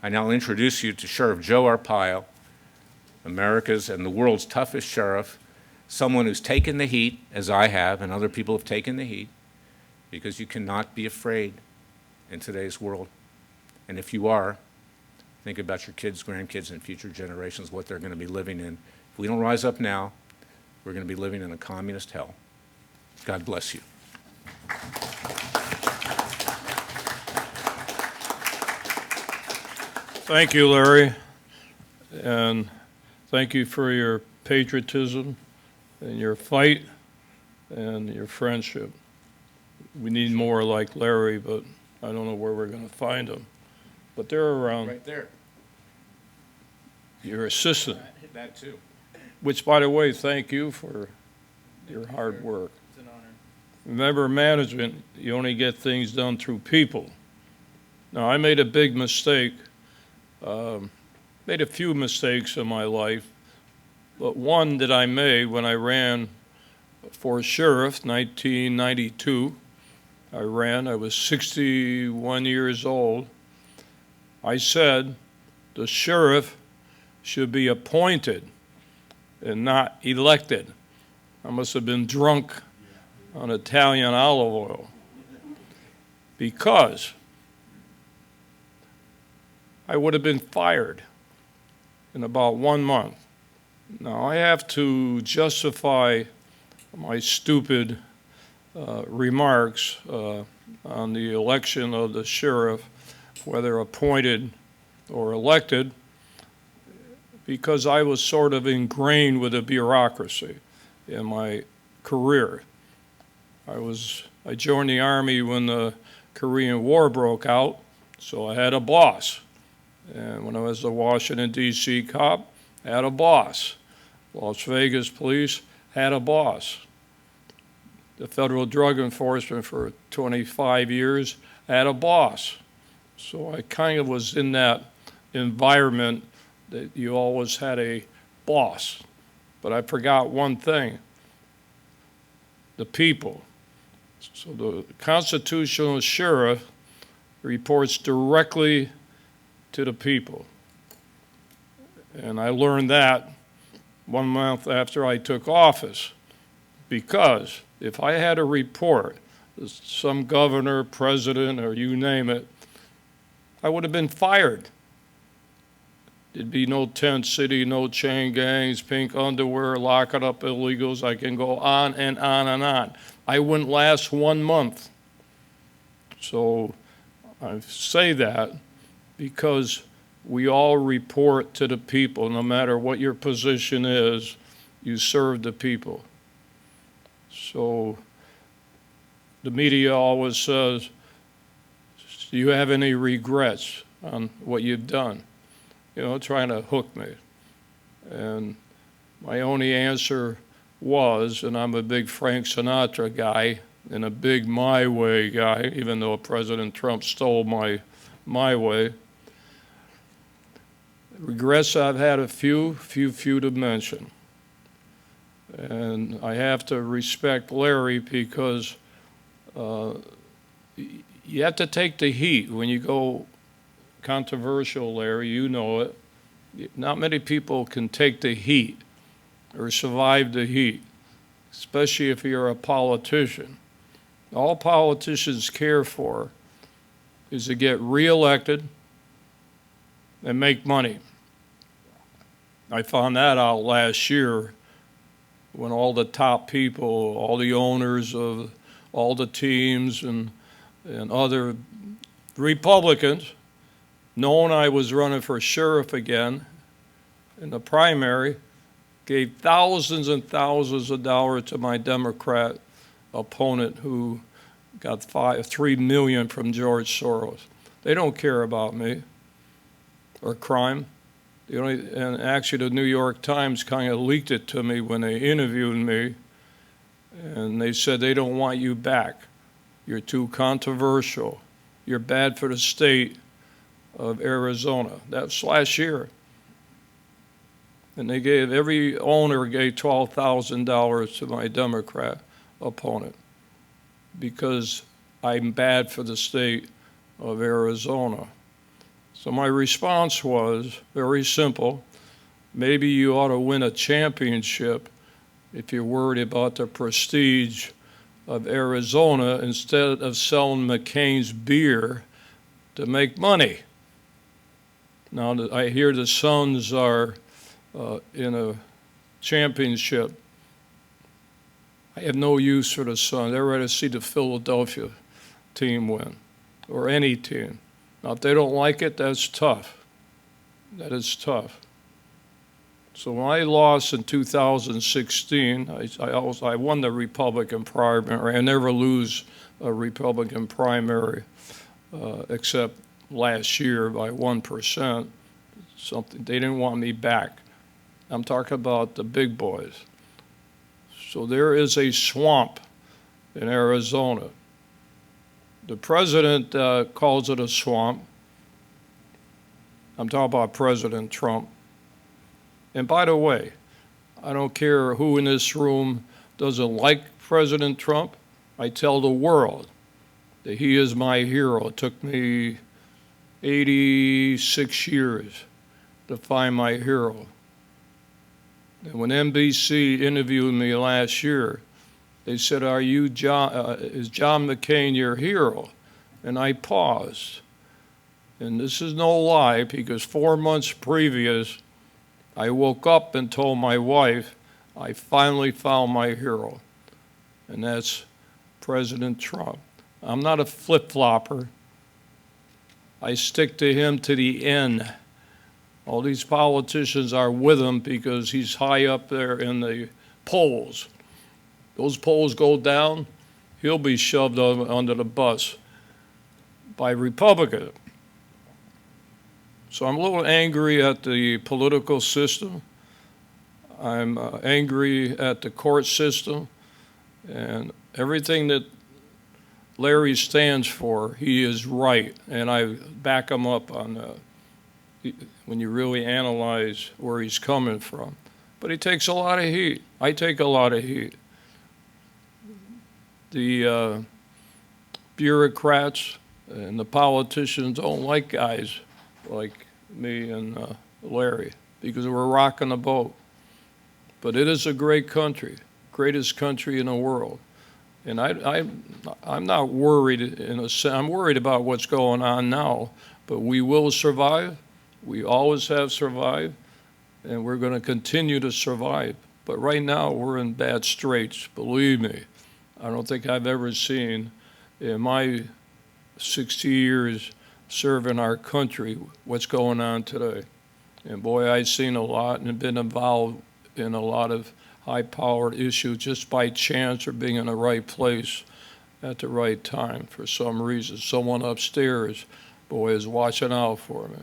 I now introduce you to Sheriff Joe Arpaio, America's and the world's toughest sheriff, someone who's taken the heat, as I have, and other people have taken the heat, because you cannot be afraid in today's world. And if you are, think about your kids, grandkids, and future generations, what they're going to be living in. If we don't rise up now, we're going to be living in a communist hell. God bless you. Thank you, Larry, and thank you for your patriotism and your fight and your friendship. We need more like Larry, but I don't know where we're going to find them. But they're around. Right there. Your assistant. That too. Which, by the way, thank you for your hard work. It's an honor. Remember, management, you only get things done through people. Now, I made a big mistake, made a few mistakes in my life, but one that I made when I ran for sheriff, 1992. I was 61 years old. I said the sheriff should be appointed and not elected. I must have been drunk on Italian olive oil, because I would have been fired in about 1 month. Now, I have to justify my stupid remarks on the election of the sheriff, whether appointed or elected, because I was sort of ingrained with the bureaucracy in my career. I joined the Army when the Korean War broke out, so I had a boss. And when I was a Washington, D.C. cop, I had a boss. Las Vegas police had a boss. The Federal Drug Enforcement for 25 years had a boss. So I kind of was in that environment that you always had a boss. But I forgot one thing: the people. So the constitutional sheriff reports directly to the people. And I learned that 1 month after I took office, because if I had a report, some governor, president, or you name it, I would have been fired. There'd be no tent city, no chain gangs, pink underwear, locking up illegals. I can go on and on and on. I wouldn't last 1 month. So I say that because we all report to the people. No matter what your position is, you serve the people. So the media always says, do you have any regrets on what you've done? You know, trying to hook me. And my only answer was, and I'm a big Frank Sinatra guy and a big my way guy, even though President Trump stole my way. Regrets, I've had a few to mention. And I have to respect Larry, because you have to take the heat when you go controversial, Larry, you know it. Not many people can take the heat or survive the heat, especially if you're a politician. All politicians care for is to get reelected and make money. I found that out last year when all the top people, all the owners of all the teams and other Republicans, knowing I was running for sheriff again in the primary, gave thousands and thousands of dollars to my Democrat opponent who got $3 million from George Soros. They don't care about me or crime. And actually the New York Times kind of leaked it to me when they interviewed me, and they said they don't want you back. You're too controversial. You're bad for the state of Arizona. That was last year. And every owner gave $12,000 to my Democrat opponent because I'm bad for the state of Arizona. So my response was very simple. Maybe you ought to win a championship if you're worried about the prestige of Arizona instead of selling McCain's beer to make money. Now, I hear the Suns are in a championship. I have no use for the Suns. I'd rather see the Philadelphia team win, or any team. Now, if they don't like it, that's tough. That is tough. So when I lost in 2016, I won the Republican primary. I never lose a Republican primary, except last year by 1%. Something they didn't want me back. I'm talking about the big boys. So there is a swamp in Arizona. The president calls it a swamp. I'm talking about President Trump. And by the way, I don't care who in this room doesn't like President Trump. I tell the world that he is my hero. It took me 86 years to find my hero. And when NBC interviewed me last year, they said, is John McCain your hero? And I paused. And this is no lie, because 4 months previous, I woke up and told my wife, I finally found my hero, and that's President Trump. I'm not a flip-flopper. I stick to him to the end. All these politicians are with him because he's high up there in the polls. Those polls go down, he'll be shoved under the bus by Republicans. So I'm a little angry at the political system. I'm angry at the court system. And everything that Larry stands for, he is right. And I back him up on when you really analyze where he's coming from. But he takes a lot of heat. I take a lot of heat. The bureaucrats and the politicians don't like guys like me and Larry, because we're rocking the boat. But it is a great country, greatest country in the world. And I'm not worried in a sense. I'm worried about what's going on now, but we will survive. We always have survived, and we're going to continue to survive. But right now, we're in bad straits, believe me. I don't think I've ever seen in my 60 years serving our country what's going on today. And boy, I've seen a lot and been involved in a lot of high-powered issues just by chance or being in the right place at the right time for some reason. Someone upstairs, boy, is watching out for me.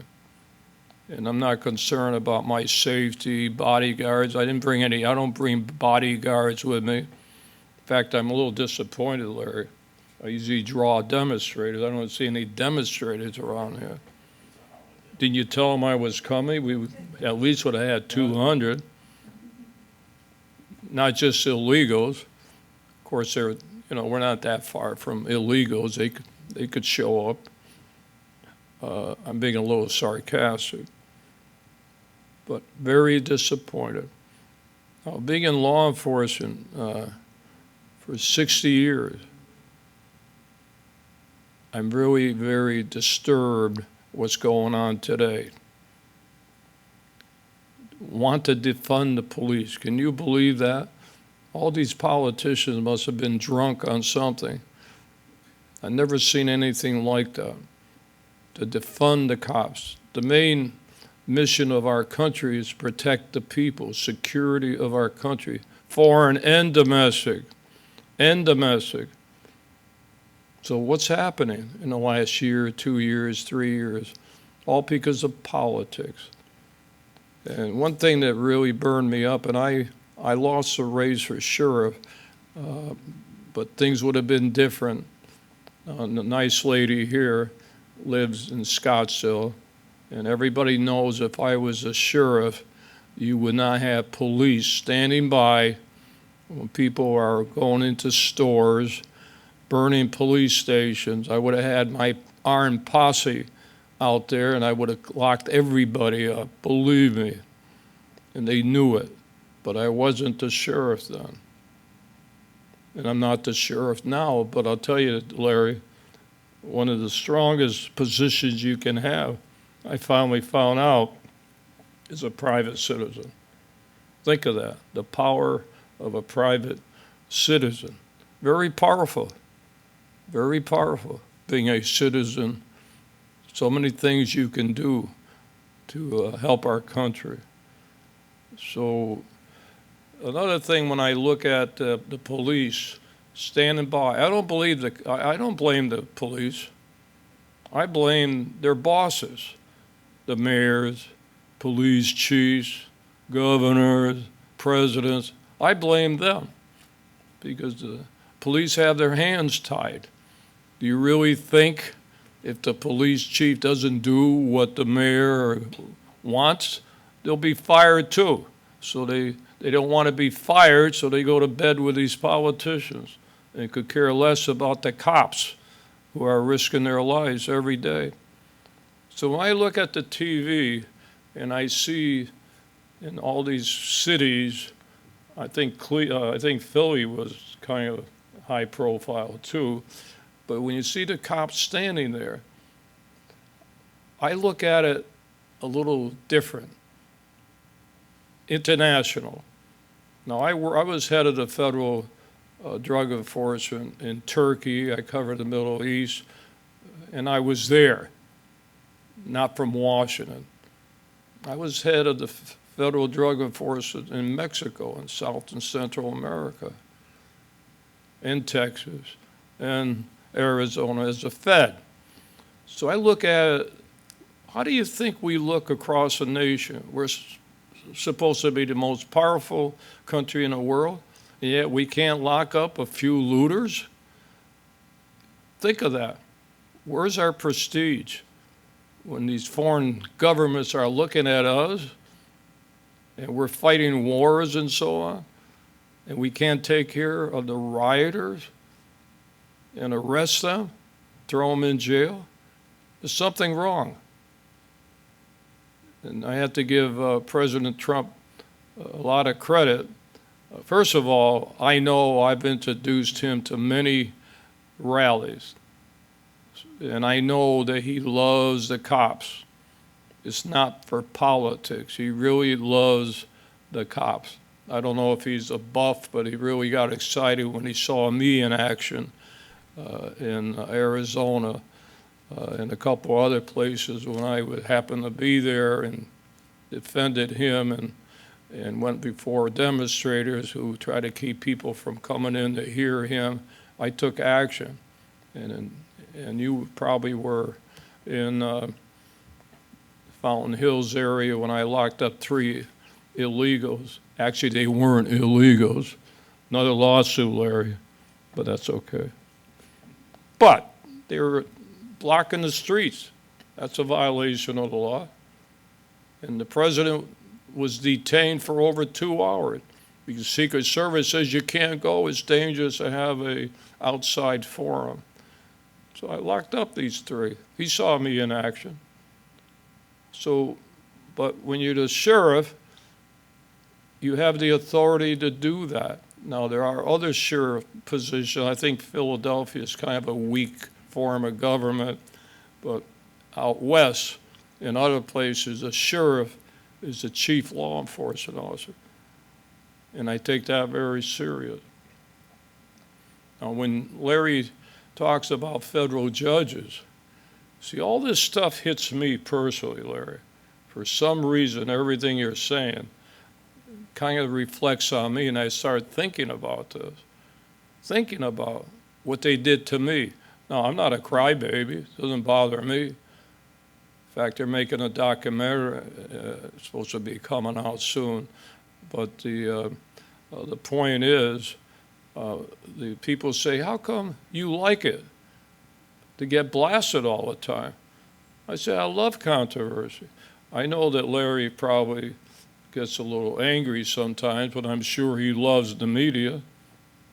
And I'm not concerned about my safety, bodyguards. I don't bring bodyguards with me. In fact, I'm a little disappointed, Larry. I usually draw demonstrators. I don't see any demonstrators around here. Didn't you tell them I was coming? We at least would have had 200. Not just illegals. Of course, we're not that far from illegals. They could show up. I'm being a little sarcastic, but very disappointed. Now, being in law enforcement for 60 years, I'm really very disturbed what's going on today. Want to defund the police. Can you believe that? All these politicians must have been drunk on something. I've never seen anything like that. To defund the cops. The main mission of our country is protect the people, security of our country, foreign and domestic, So what's happening in the last year, 2 years, 3 years? All because of politics. And one thing that really burned me up, and I lost the race for sheriff, but things would have been different. The nice lady here lives in Scottsdale, and everybody knows if I was a sheriff, you would not have police standing by when people are going into stores, burning police stations. I would have had my armed posse out there, and I would have locked everybody up, believe me. And they knew it. But I wasn't the sheriff then. And I'm not the sheriff now, but I'll tell you, Larry, one of the strongest positions you can have, I finally found out, is a private citizen. Think of that, the power of a private citizen. Very powerful, being a citizen. So many things you can do to help our country. So another thing, when I look at the police standing by, I don't blame the police. I blame their bosses, the mayors, police chiefs, governors, presidents. I blame them because the police have their hands tied. Do you really think if the police chief doesn't do what the mayor wants, they'll be fired too? So they don't want to be fired, so they go to bed with these politicians and could care less about the cops who are risking their lives every day. So when I look at the TV and I see in all these cities, I think Philly was kind of high profile too, but when you see the cops standing there, I look at it a little different. International. Now, I was head of the federal drug enforcement in Turkey. I covered the Middle East, and I was there, not from Washington. I was head of the federal drug enforcement in Mexico and South and Central America, in Texas, and Arizona as a Fed. So I look at it, how do you think we look across the nation? We're supposed to be the most powerful country in the world, and yet we can't lock up a few looters? Think of that. Where's our prestige when these foreign governments are looking at us and we're fighting wars and so on, and we can't take care of the rioters and arrest them, throw them in jail? There's something wrong. And I have to give President Trump a lot of credit. First of all, I know I've introduced him to many rallies, and I know that he loves the cops. It's not for politics. He really loves the cops. I don't know if he's a buff, but he really got excited when he saw me in action in Arizona and a couple other places when I would happen to be there, and defended him and went before demonstrators who tried to keep people from coming in to hear him. I took action, and you probably were in Fountain Hills area when I locked up 3 illegals. Actually, they weren't illegals. Another lawsuit, Larry, but that's okay. But they were blocking the streets. That's a violation of the law. And the president was detained for over 2 hours because Secret Service says you can't go. It's dangerous to have a outside forum. So I locked up these 3. He saw me in action. So, but when you're the sheriff, you have the authority to do that. Now, there are other sheriff positions. I think Philadelphia is kind of a weak form of government, but out west, in other places, a sheriff is the chief law enforcement officer. And I take that very serious. Now, when Larry talks about federal judges, see, all this stuff hits me personally, Larry. For some reason, everything you're saying kind of reflects on me, and I start thinking about this, thinking about what they did to me. Now, I'm not a crybaby. It doesn't bother me. In fact, they're making a documentary. It's supposed to be coming out soon. But the point is, the people say, how come you like it to get blasted all the time? I say, I love controversy. I know that Larry probably gets a little angry sometimes, but I'm sure he loves the media,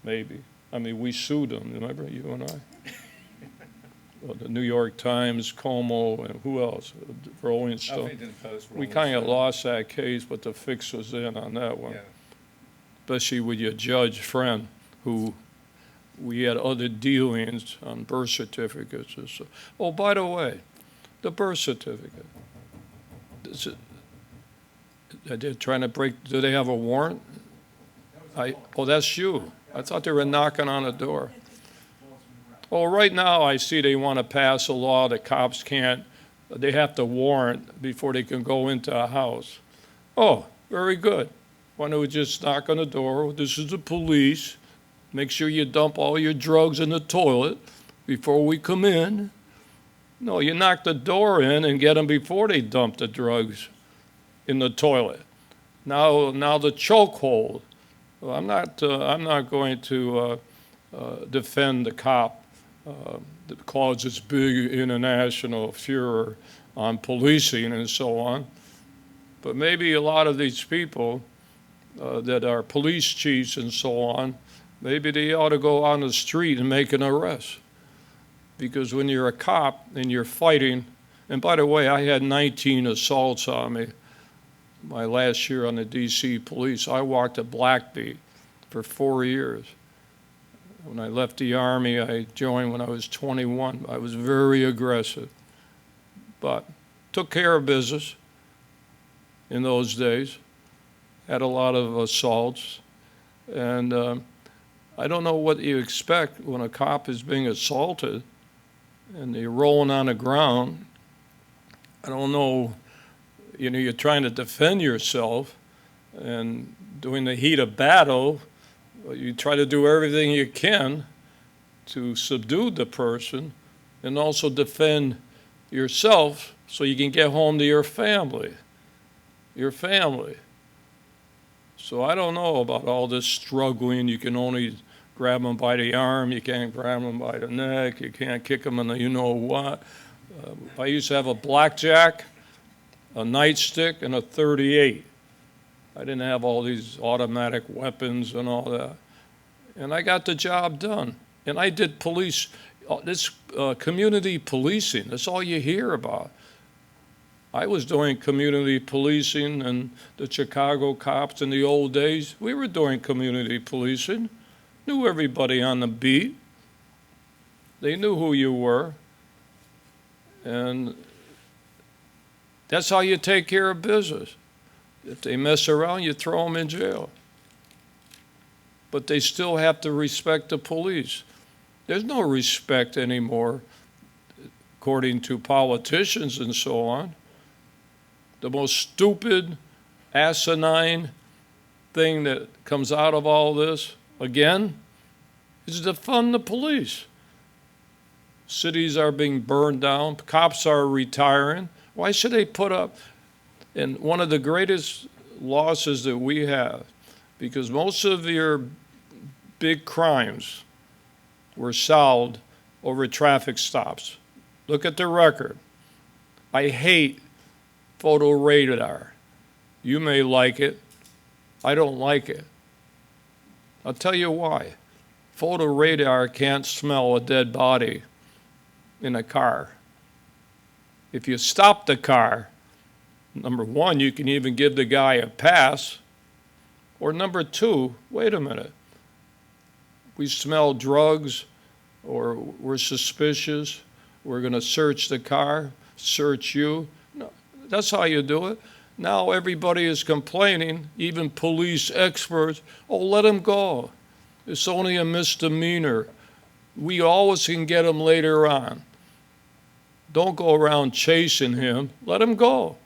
maybe. I mean, we sued him, remember, you and I? the New York Times, Como, and who else? Rolling Stone. Huffington Post, We Rolling kind of Stone. lost that case, but the fix was in on that one. Yeah. Especially with your judge friend, who we had other dealings on birth certificates. And so. Oh, by the way, the birth certificate. They're trying to break. Do they have a warrant? Oh, that's you. I thought they were knocking on the door. Oh, right now I see they want to pass a law that cops can't. They have to warrant before they can go into a house. Oh, very good. Why don't we just knock on the door? This is the police. Make sure you dump all your drugs in the toilet before we come in. No, you knock the door in and get them before they dump the drugs in the toilet. Now the chokehold. Well, I'm not going to defend the cop that causes big international furor on policing and so on. But maybe a lot of these people that are police chiefs and so on, maybe they ought to go on the street and make an arrest. Because when you're a cop and you're fighting, and by the way, I had 19 assaults on me my last year on the D.C. police. I walked a black beat for 4 years. When I left the Army, I joined when I was 21. I was very aggressive, but took care of business in those days. Had a lot of assaults, and I don't know what you expect when a cop is being assaulted and you're rolling on the ground. I don't know, you're trying to defend yourself, and during the heat of battle, you try to do everything you can to subdue the person and also defend yourself so you can get home to your family. So I don't know about all this struggling. You can only grab them by the arm. You can't grab them by the neck. You can't kick them in the you-know-what. I used to have a blackjack, a nightstick, and a .38. I didn't have all these automatic weapons and all that. And I got the job done. And I did community policing. That's all you hear about. I was doing community policing, and the Chicago cops in the old days, we were doing community policing. Knew everybody on the beat. They knew who you were. And that's how you take care of business. If they mess around, you throw them in jail. But they still have to respect the police. There's no respect anymore, according to politicians and so on. The most stupid, asinine thing that comes out of all this, again, is to fund the police. Cities are being burned down. Cops are retiring. Why should they put up? And one of the greatest losses that we have, because most of your big crimes were solved over traffic stops. Look at the record. I hate photo radar. You may like it. I don't like it. I'll tell you why. Photo radar can't smell a dead body in a car. If you stop the car, number one, you can even give the guy a pass. Or number two, wait a minute. We smell drugs or we're suspicious. We're going to search the car, search you. No, that's how you do it. Now everybody is complaining, even police experts, oh, let him go. It's only a misdemeanor. We always can get him later on. Don't go around chasing him. Let him go.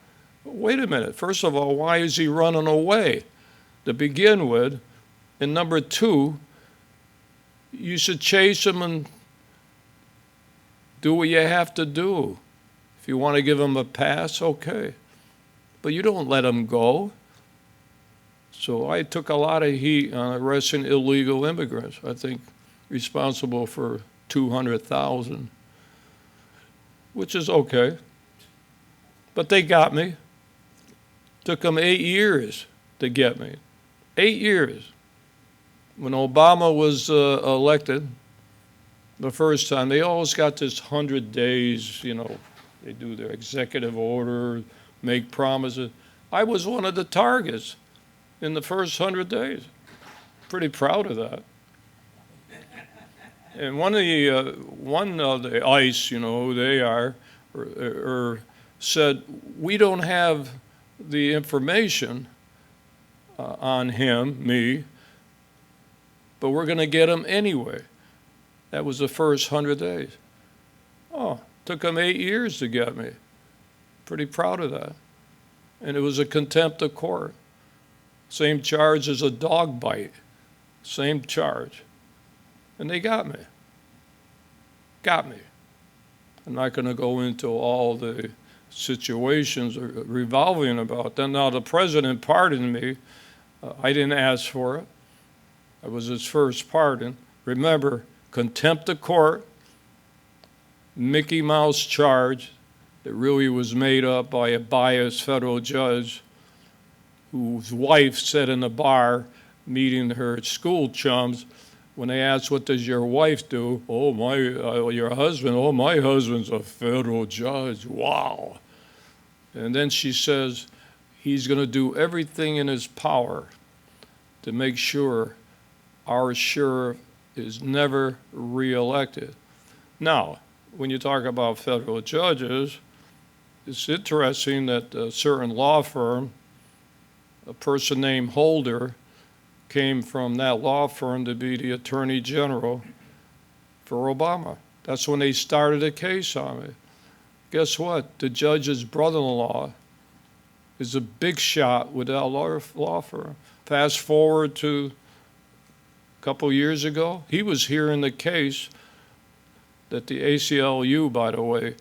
Wait a minute. First of all, why is he running away to begin with? And number two, you should chase him and do what you have to do. If you want to give him a pass, okay. But you don't let him go. So I took a lot of heat on arresting illegal immigrants. I think responsible for 200,000, which is okay. But they got me. Took them 8 years to get me. 8 years. When Obama was elected, the first time. They always got this 100 days, they do their executive order, make promises. I was one of the targets in the first 100 days. Pretty proud of that. And one of the ICE, who they are, said, we don't have the information on him, me, but we're going to get him anyway. That was the first 100 days. Oh, took them 8 years to get me. Pretty proud of that. And it was a contempt of court. Same charge as a dog bite. Same charge. And they got me. Got me. I'm not going to go into all the situations revolving about that. Now, the president pardoned me. I didn't ask for it. It was his first pardon. Remember, contempt of court, Mickey Mouse charge that really was made up by a biased federal judge whose wife sat in a bar meeting her school chums. When they asked, what does your wife do? Oh, your husband, oh, my husband's a federal judge. Wow. And then she says, he's going to do everything in his power to make sure our sheriff is never reelected. Now, when you talk about federal judges, it's interesting that a certain law firm, a person named Holder, came from that law firm to be the attorney general for Obama. That's when they started a case on me. Guess what? The judge's brother-in-law is a big shot with that law firm. Fast forward to a couple years ago, he was hearing the case that the ACLU, by the way,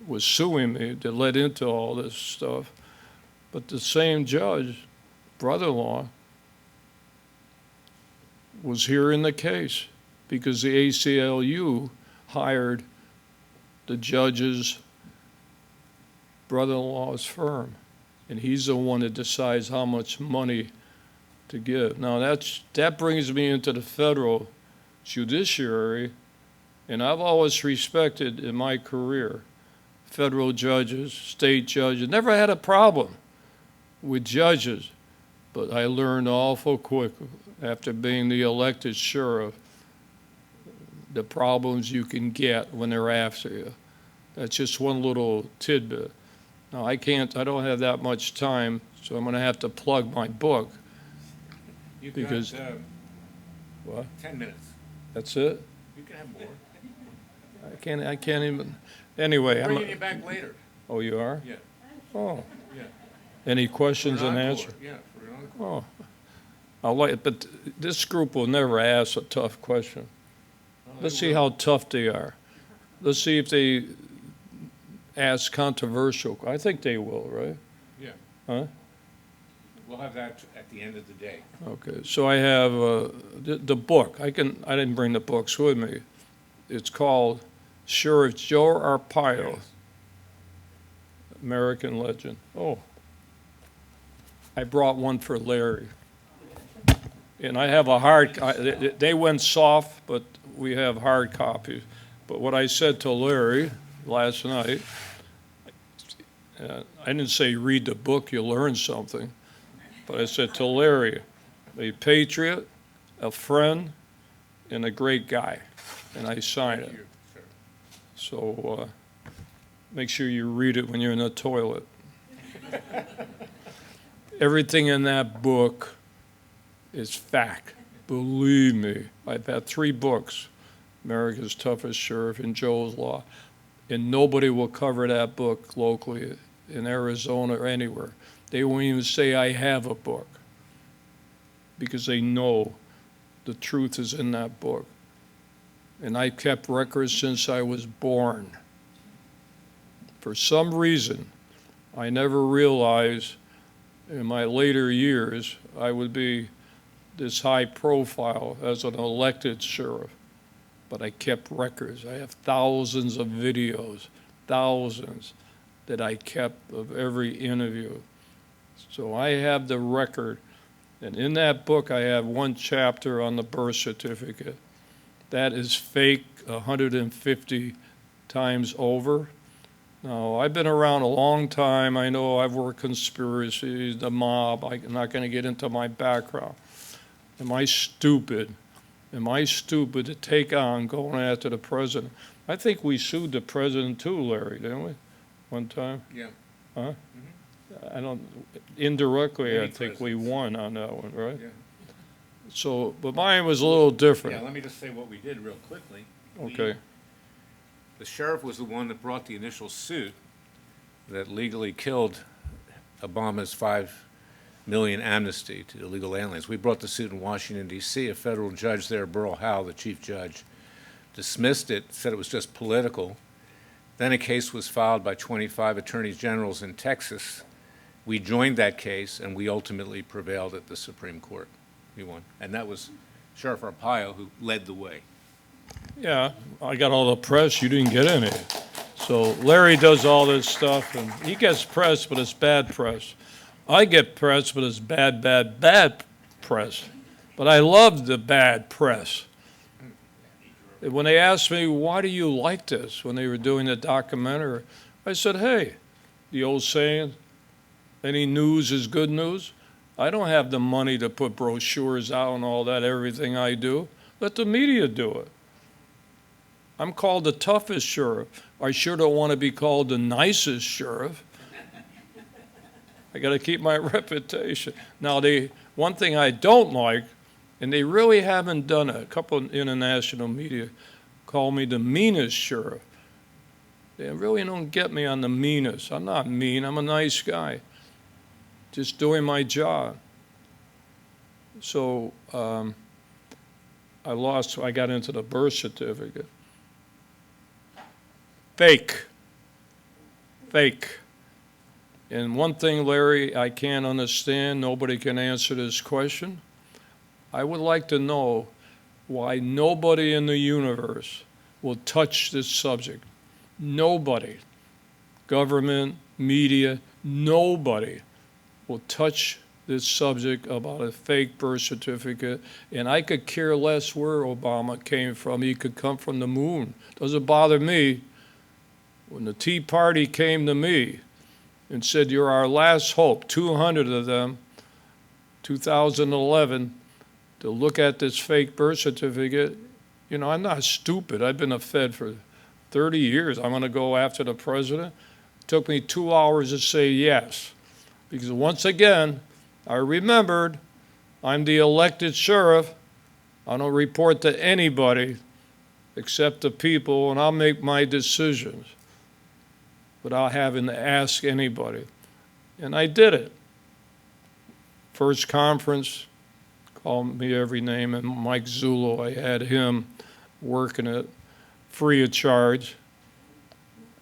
was suing me that led into all this stuff. But the same judge, brother-in-law, was hearing the case because the ACLU hired the judge's brother-in-law's firm, and he's the one that decides how much money to give. Now that brings me into the federal judiciary, and I've always respected in my career federal judges, state judges. Never had a problem with judges, but I learned awful quick after being the elected sheriff the problems you can get when they're after you. That's just one little tidbit. Now I don't have that much time, so I'm going to have to plug my book. You've because got, what? 10 minutes. That's it? You can have more. I can't even. Anyway, I'm bringing you back later. Oh, you are? Yeah. Oh. Yeah. Any questions For an and encore. answers? Yeah, for an encore. Oh, but this group will never ask a tough question. Let's see how tough they are. Let's see if they ask controversial. I think they will, right? Yeah. Huh? We'll have that at the end of the day. Okay. So I have the book. I didn't bring the books with me. It's called Sheriff Joe Arpaio, Yes. American Legend. Oh. I brought one for Larry. And I have a hard, they went soft, but we have hard copies. But what I said to Larry last night, I didn't say read the book, you'll learn something. But I said to Larry, a patriot, a friend, and a great guy. And I signed it. So make sure you read it when you're in the toilet. Everything in that book is fact. Believe me. I've had 3 books, America's Toughest Sheriff and Joe's Law, and nobody will cover that book locally in Arizona or anywhere. They won't even say I have a book because they know the truth is in that book. And I kept records since I was born. For some reason, I never realized in my later years I would be this high profile as an elected sheriff, but I kept records. I have thousands of videos, thousands that I kept of every interview. So I have the record, and in that book I have one chapter on the birth certificate that is fake 150 times over. Now, I've been around a long time. I know I've worked conspiracies, the mob. I'm not going to get into my background. Am I stupid? Am I stupid to take on going after the president? I think we sued the president too, Larry, didn't we? One time? Yeah. Huh? I don't, indirectly, Many I think we won on that one, right? Yeah. So, but mine was a little different. Yeah, let me just say what we did real quickly. Okay. The sheriff was the one that brought the initial suit that legally killed Obama's 5 million amnesty to illegal aliens. We brought the suit in Washington, D.C. A federal judge there, Burl Howell, the chief judge, dismissed it, said it was just political. Then a case was filed by 25 attorneys generals in Texas. We joined that case, and we ultimately prevailed at the Supreme Court. We won. And that was Sheriff Arpaio who led the way. Yeah, I got all the press. You didn't get any. So Larry does all this stuff, and he gets press, but it's bad press. I get press, but it's bad, bad, bad press. But I love the bad press. When they asked me, why do you like this, when they were doing the documentary, I said, hey, the old saying, any news is good news. I don't have the money to put brochures out and all that, everything I do. Let the media do it. I'm called the toughest sheriff. I sure don't want to be called the nicest sheriff. I got to keep my reputation. Now, one thing I don't like, and they really haven't done it, a couple of international media call me the meanest sheriff. They really don't get me on the meanest. I'm not mean. I'm a nice guy, just doing my job. So I got into the birth certificate. Fake. And one thing, Larry, I can't understand, nobody can answer this question. I would like to know why nobody in the universe will touch this subject. Nobody. Government, media, nobody will touch this subject about a fake birth certificate. And I could care less where Obama came from. He could come from the moon. Doesn't bother me. When the Tea Party came to me and said, you're our last hope, 200 of them, 2011, to look at this fake birth certificate, you know, I'm not stupid. I've been a Fed for 30 years. I'm going to go after the president. It took me 2 hours to say yes. Because once again, I remembered I'm the elected sheriff. I don't report to anybody except the people, and I'll make my decisions without having to ask anybody. And I did it. First conference, called me every name, and Mike Zullo, I had him working it free of charge.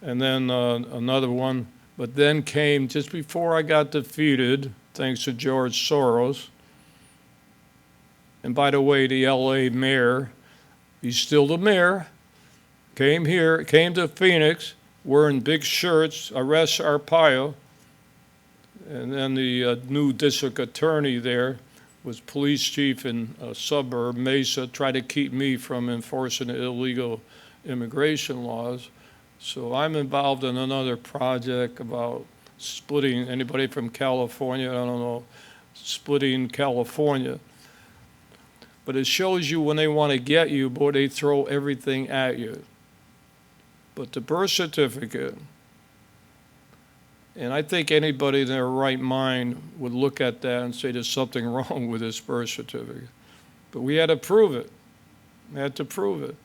And then another one, but then came, just before I got defeated, thanks to George Soros, and by the way, the LA mayor, he's still the mayor, came to Phoenix, wearing big shirts, arrest Arpaio, and then the new district attorney there was police chief in a suburb, Mesa, tried to keep me from enforcing the illegal immigration laws. So I'm involved in another project about splitting, anybody from California, I don't know, splitting California. But it shows you when they want to get you, boy, they throw everything at you. But the birth certificate, and I think anybody in their right mind would look at that and say there's something wrong with this birth certificate. But we had to prove it. We had to prove it.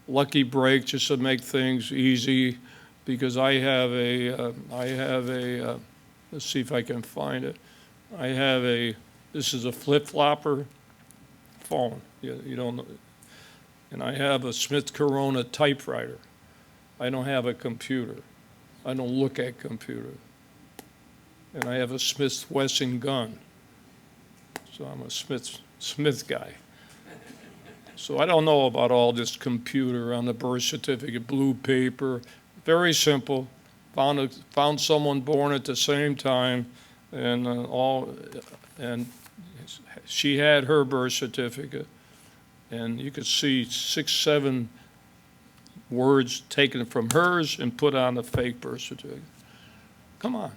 Lucky break just to make things easy, because I have a, let's see if I can find it. This is a flip-flopper phone. You don't know. And I have a Smith Corona typewriter. I don't have a computer. I don't look at computers. And I have a Smith Wesson gun. So I'm a Smith guy. So I don't know about all this computer on the birth certificate, blue paper. Very simple. Found someone born at the same time, and she had her birth certificate. and you could see 6, 7 words taken from hers and put on a fake birth certificate. Come on.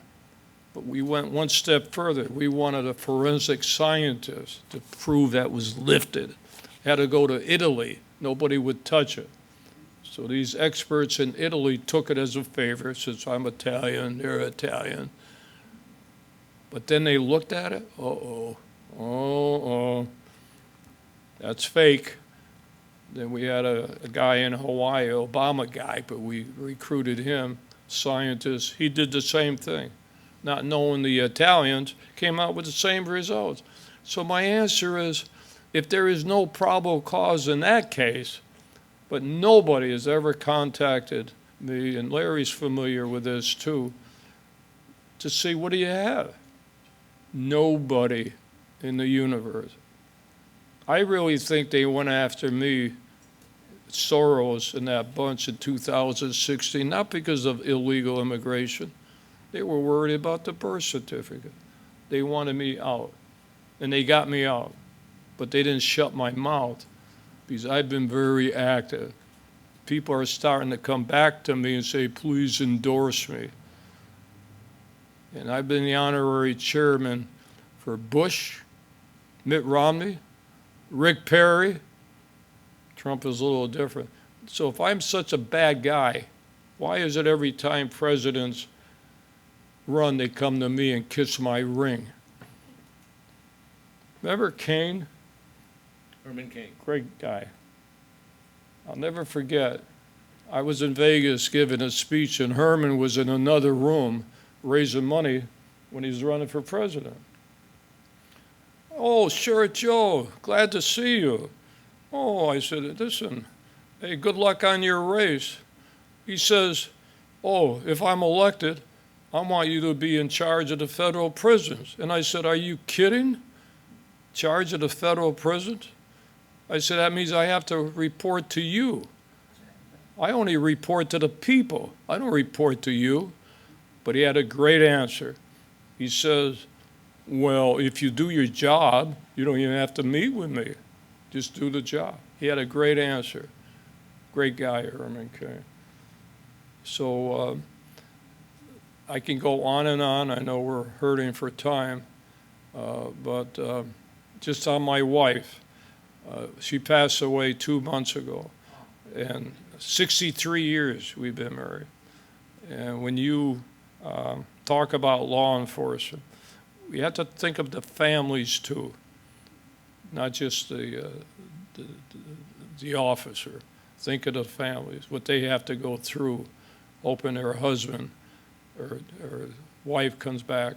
But we went one step further. We wanted a forensic scientist to prove that was lifted. Had to go to Italy. Nobody would touch it. So these experts in Italy took it as a favor, since I'm Italian, they're Italian. But then they looked at it, that's fake. Then we had a guy in Hawaii, Obama guy, but we recruited him, scientist. He did the same thing. Not knowing the Italians, came out with the same results. So my answer is, if there is no probable cause in that case, but nobody has ever contacted me, and Larry's familiar with this too, to see what do you have? Nobody in the universe. I really think they went after me, Soros and that bunch in 2016, not because of illegal immigration. They were worried about the birth certificate. They wanted me out, and they got me out. But they didn't shut my mouth, because I've been very active. People are starting to come back to me and say, please endorse me. And I've been the honorary chairman for Bush, Mitt Romney, Rick Perry. Trump is a little different. So if I'm such a bad guy, why is it every time presidents run, they come to me and kiss my ring? Remember Cain? Herman Cain. Great guy. I'll never forget, I was in Vegas giving a speech, and Herman was in another room raising money when he was running for president. Oh, sure, Joe, glad to see you. Oh, I said, listen, hey, good luck on your race. He says, oh, if I'm elected, I want you to be in charge of the federal prisons. And I said, are you kidding? Charge of the federal prisons? I said, that means I have to report to you. I only report to the people. I don't report to you. But he had a great answer. He says, well, if you do your job, you don't even have to meet with me. Just do the job. He had a great answer. Great guy, Herman Cain. So I can go on and on. I know we're hurting for time. But just on my wife, she passed away 2 months ago. And 63 years we've been married. And when you talk about law enforcement, we have to think of the families too, not just the officer. Think of the families, what they have to go through, hoping their husband or wife comes back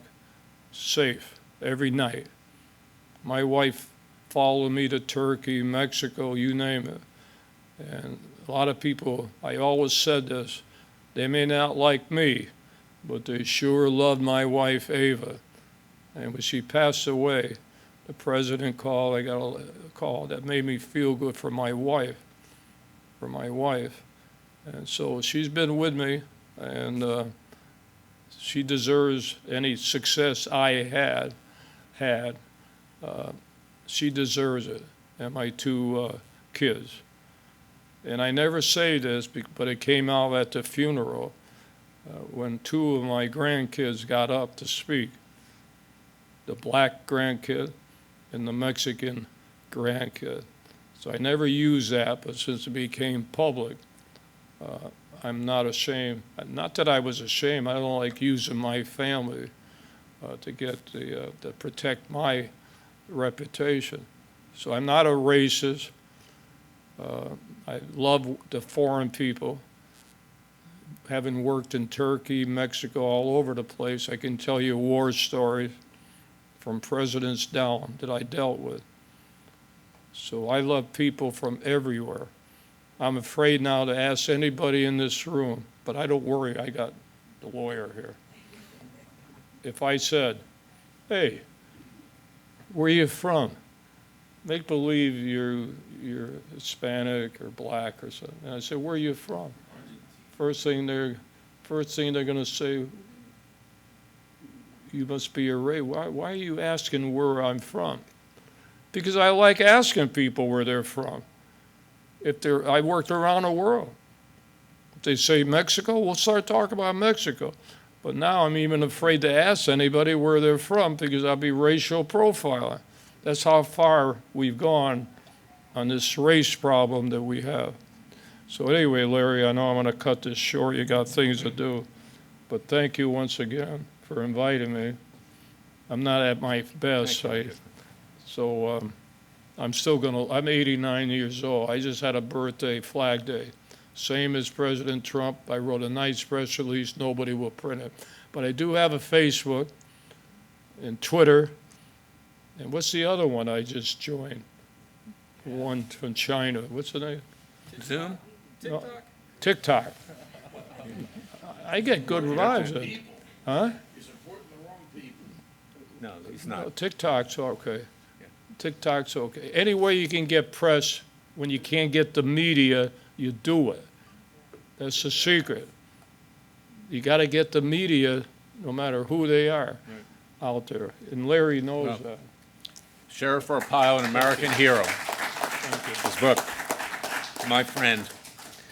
safe every night. My wife followed me to Turkey, Mexico, you name it. And a lot of people, I always said this, they may not like me, but they sure loved my wife, Ava. And when she passed away, the president called, I got a call that made me feel good for my wife. And so she's been with me, and she deserves any success I had. She deserves it, and my 2 kids. And I never say this, but it came out at the funeral when 2 of my grandkids got up to speak. The black grandkid and the Mexican grandkid. So I never used that, but since it became public, I'm not ashamed. Not that I was ashamed. I don't like using my family to get to protect my reputation. So I'm not a racist. I love the foreign people. Having worked in Turkey, Mexico, all over the place, I can tell you war stories from presidents down that I dealt with. So I love people from everywhere. I'm afraid now to ask anybody in this room, but I don't worry, I got the lawyer here. If I said, hey, where are you from? Make believe you're Hispanic or black or something. And I said, where are you from? First thing they're going to say, you must be a Ray. Why are you asking where I'm from? because I like asking people where they're from. I worked around the world. If they say Mexico, we'll start talking about Mexico. But now I'm even afraid to ask anybody where they're from because I'll be racial profiling. That's how far we've gone on this race problem that we have. So anyway, Larry, I know I'm going to cut this short. You got things to do. But thank you once again for inviting me. I'm not at my best. I'm still going to, I'm 89 years old. I just had a birthday, Flag Day. Same as President Trump. I wrote a nice press release. Nobody will print it. But I do have a Facebook and Twitter. And what's the other one I just joined? One from China. What's the name? Zoom? No, TikTok. I get good vibes. Huh? You're supporting the wrong people. No, he's No, not. TikTok's okay. TikTok's okay. Any way you can get press, when you can't get the media, you do it. That's the secret. You got to get the media, no matter who they are, out there. And Larry knows Well, that. Sheriff Arpaio, an American hero. His book, my friend.